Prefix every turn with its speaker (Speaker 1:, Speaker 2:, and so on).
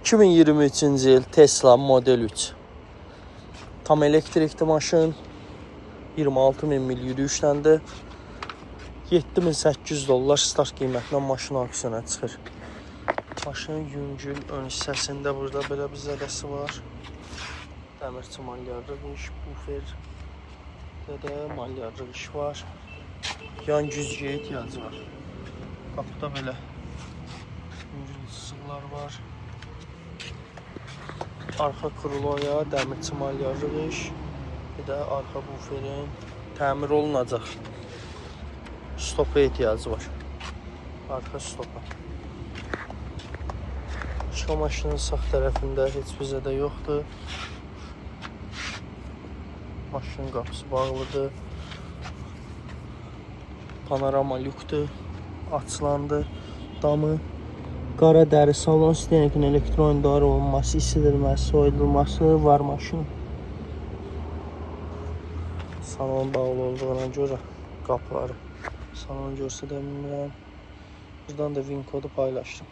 Speaker 1: 2023-cü il Tesla Model 3. Tam elektrikli maşın. 26.000 mil yürüyüşləndi. $7.800 start qiymətinə maşın aksiyona çıxır. Maşının yüngül ön hissəsində burada belə bir zədəsi var. Dəmirçi malyarlıq iş, bufer də malyarlıq iş var. Yan güzgüyə ehtiyacı var. Qapıda belə yüngül sızıqlar var. Arxa kruloya dəmirçi malyarlıq iş. Bir də arxa buferin təmir olunacaq. Stopa ehtiyacı var. Arxa stopa. Başqa maşının sağ tərəfində heç bir zədə yoxdur. Maşının qapısı bağlıdır. Panorama lükdür. Açılandı. Damı. Qara dəri salon sisteminin elektron idarə olunması, isidilməsi, soyudulması var maşının. Salon bağlı olduğuna görə qapıları salonu göstərə bilmirəm. Buradan da VIN kodu paylaşdım.